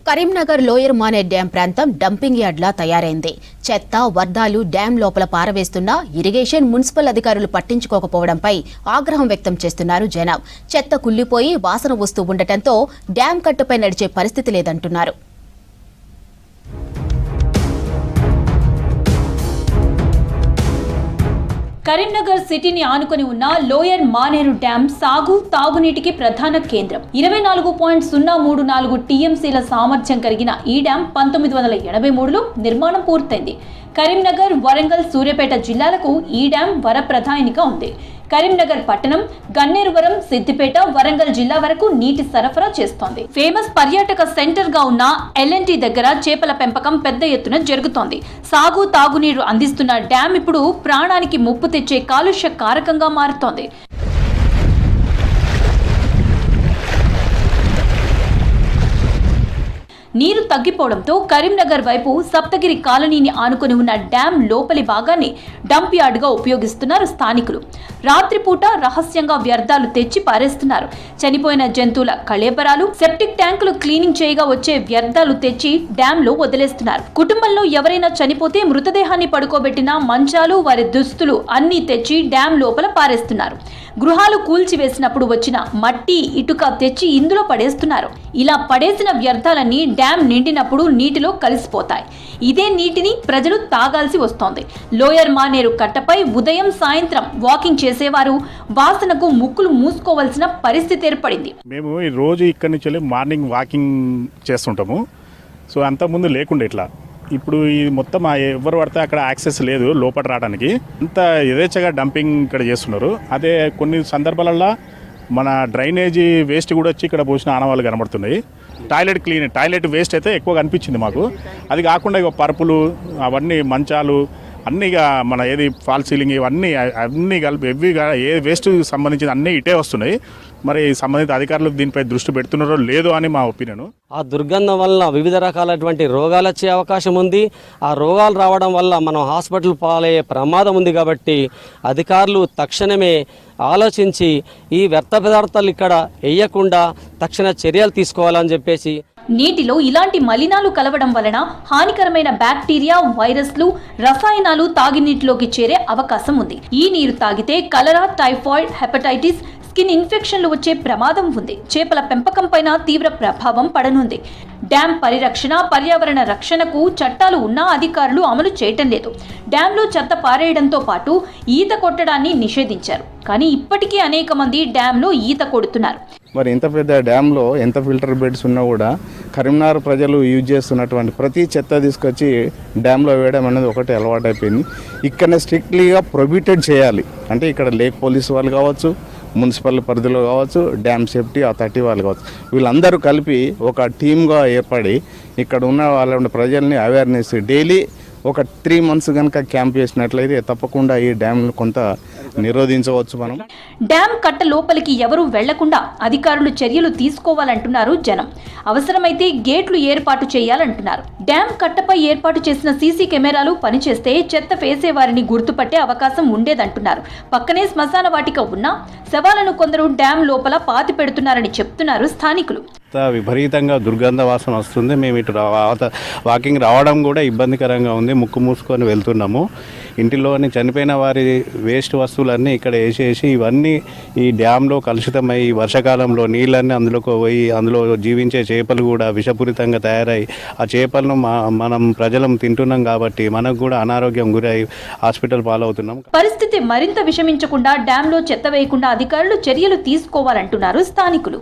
Karimnagar lower మానే dam ప్రాంతం dumping యార్డ్లా తయారైంది. చెత్త, వ్యర్థాలు డ్యాం లోపల పారవేస్తున్నా ఇరిగేషన్, మున్సిపల్ అధికారులు పట్టించుకోకపోవడంపై ఆగ్రహం వ్యక్తం చేస్తున్నారు జనం. చెత్త కుళ్లిపోయి వాసన వస్తూ ఉండటంతో డ్యాం కట్టుపై నడిచే పరిస్థితి లేదంటున్నారు. కరీంనగర్ సిటీని ఆనుకొని ఉన్న లోయర్ మానేరు డ్యాం సాగు, తాగునీటికి ప్రధాన కేంద్రం. 24.034 టీఎంసీల సామర్థ్యం కలిగిన ఈ డ్యాం 1983లో నిర్మాణం పూర్తయింది. కరీంనగర్, వరంగల్, సూర్యాపేట జిల్లాలకు ఈ డ్యాం వరప్రధానిగా ఉంది. కరీంనగర్ పట్టణం, గన్నేరువరం, సిద్దిపేట, వరంగల్ జిల్లా వరకు నీటి సరఫరా చేస్తోంది. ఫేమస్ పర్యాటక సెంటర్ గా ఉన్న ఎల్ఎన్టీ దగ్గర చేపల పెంపకం పెద్ద ఎత్తున జరుగుతోంది. సాగు, తాగునీరు అందిస్తున్న డ్యాం ఇప్పుడు ప్రాణానికి ముప్పు తెచ్చే కాలుష్య కారకంగా మారుతోంది. నీరు తగ్గిపోవడంతో కరీంనగర్ వైపు సప్తగిరి కాలనీని ఆనుకొని ఉన్న డ్యాం లోపలి భాగాన్ని డంప్ యార్డ్గా ఉపయోగిస్తున్నారు స్థానికులు. రాత్రిపూట రహస్యంగా వ్యర్థాలు తెచ్చి పారేస్తున్నారు. చనిపోయిన జంతువుల కళేబరాలు, సెప్టిక్ ట్యాంకులు క్లీనింగ్ చేయగా వచ్చే వ్యర్థాలు తెచ్చి డ్యాంలో వదిలేస్తున్నారు. కుటుంబంలో ఎవరైనా చనిపోతే మృతదేహాన్ని పడుకోబెట్టిన మంచాలు, వారి దుస్తులు అన్నీ తెచ్చి డ్యాం లోపల పారేస్తున్నారు. గృహాలు కూల్చివేసినప్పుడు వచ్చిన మట్టి, ఇటుక తెచ్చి ఇందులో పడేస్తున్నారు. ఇలా పడేసిన వ్యర్థాలన్నీ డ్యాం నిండినప్పుడు నీటిలో కలిసిపోతాయి. ఇదే నీటిని ప్రజలు తాగాల్సి వస్తోంది. లోయర్ మానేరు కట్టపై ఉదయం, సాయంత్రం వాకింగ్ చేసేవారు వాసనకు ముక్కులు మూసుకోవాల్సిన పరిస్థితి ఏర్పడింది. మేము ఈ రోజు ఇక్కడి నుంచి మార్నింగ్ వాకింగ్ చేస్తుంటాము. సో అంతకుముందు లేకుండా ఇట్లా ఇప్పుడు ఈ మొత్తం ఎవరు పడితే అక్కడ యాక్సెస్ లేదు లోపల రావడానికి. అంత యథేచ్ఛగా డంపింగ్ ఇక్కడ చేస్తున్నారు. అదే కొన్ని సందర్భాలలో మన డ్రైనేజీ వేస్ట్ కూడా వచ్చి ఇక్కడ పోసిన ఆనవాళ్ళు కనబడుతున్నాయి. టాయిలెట్ వేస్ట్ అయితే ఎక్కువ కనిపించింది మాకు. అది కాకుండా ఇక పరుపులు, అవన్నీ మంచాలు అన్నీ మన ఏది ఫాల్ సీలింగ్ అన్నీ కలిపి ఏ వేస్ట్ సంబంధించిన అన్నీ ఇటే వస్తున్నాయి. మరి సంబంధిత అధికారులు దీనిపై దృష్టి పెడుతున్నారో లేదో అని మా ఒపీనియన్. ఆ దుర్గంధం వల్ల వివిధ రకాలైనటువంటి రోగాలు వచ్చే అవకాశం ఉంది. ఆ రోగాలు రావడం వల్ల మనం హాస్పిటల్ పాలయ్యే ప్రమాదం ఉంది. కాబట్టి అధికారులు తక్షణమే ఆలోచించి ఈ వ్యర్థ పదార్థాలు ఇక్కడ వేయకుండా తక్షణ చర్యలు తీసుకోవాలని చెప్పేసి. నీటిలో ఇలాంటి మలినాలు కలవడం వలన హానికరమైన బ్యాక్టీరియా, వైరస్లు, రసాయనాలు తాగినీటిలోకి చేరే అవకాశం ఉంది. ఈ నీరు తాగితే కలరా, టైఫాయిడ్, హెపటైటిస్, స్కిన్ ఇన్ఫెక్షన్లు వచ్చే ప్రమాదం ఉంది. చేపల పెంపకం పైన తీవ్ర ప్రభావం పడనుంది. డ్యాం పరిరక్షణ, పర్యావరణ రక్షణకు చట్టాలు ఉన్నా అధికారులు అమలు చేయటం లేదు. డ్యాంలో చెత్త పారేయడంతో పాటు ఈత కొట్టడాన్ని నిషేధించారు. కానీ ఇప్పటికీ అనేక మంది డ్యాంలో ఈత కొడుతున్నారు. మరి ఇంత పెద్ద డ్యాంలో ఎంత ఫిల్టర్ బెడ్స్ ఉన్నా కూడా కరీంనగర్ ప్రజలు యూజ్ చేస్తున్నటువంటి ప్రతి చెత్త తీసుకొచ్చి డ్యాంలో వేయడం అనేది ఒకటి అలవాటు అయిపోయింది. ఇక్కడనే స్ట్రిక్ట్లీగా ప్రొహిబిటెడ్ చేయాలి. అంటే ఇక్కడ లేక్ పోలీస్ వాళ్ళు కావచ్చు, మున్సిపల్ పరిధిలో కావచ్చు, డ్యామ్ సేఫ్టీ అథారిటీ వాళ్ళు కావచ్చు, వీళ్ళందరూ కలిపి ఒక టీమ్గా ఏర్పడి ఇక్కడ ఉన్న వాళ్ళ ప్రజల్ని అవేర్నెస్ డైలీ ఒక 3 months కనుక క్యాంప్ చేసినట్లయితే తప్పకుండా ఈ డ్యామ్ను కొంత నిరోధించవచ్చు. మనం డ్యాం కట్ట లోపలికి ఎవరూ వెళ్లకుండా అధికారులు చర్యలు తీసుకోవాలంటున్నారు జనం. అవసరమైతే గేట్లు ఏర్పాటు చేయాలంటున్నారు. డ్యాం కట్టపై ఏర్పాటు చేసిన సీసీ కెమెరాలు పనిచేస్తే చెత్త వేసేవారిని గుర్తుపట్టే అవకాశం ఉండేదంటున్నారు. పక్కనే శ్మశాన వాటిక ఉన్నా శవాలను కొందరు డ్యాం లోపల పాతి పెడుతున్నారని చెప్తున్నారు స్థానికులు. విపరీతంగా దుర్గంధ వాసన వస్తుంది. మేము ఇటు వాకింగ్ రావడం కూడా ఇబ్బందికరంగా ఉంది. ముక్కు మూసుకొని వెళ్తున్నాము. ఇంటిలోని చనిపోయిన వారి వేస్ట్ వస్తువులన్నీ ఇక్కడ వేసేసి ఇవన్నీ ఈ డ్యాంలో కలుషితమై వర్షాకాలంలో నీళ్ళన్నీ అందులోకి పోయి అందులో జీవించే చేపలు కూడా విషపూరితంగా తయారై ఆ చేపలను మనం ప్రజలం తింటున్నాం. కాబట్టి మనకు కూడా అనారోగ్యం గురై హాస్పిటల్ పాలవుతున్నాం. పరిస్థితి మరింత విషమించకుండా డ్యాంలో చెత్త వేయకుండా అధికారులు చర్యలు తీసుకోవాలంటున్నారు స్థానికులు.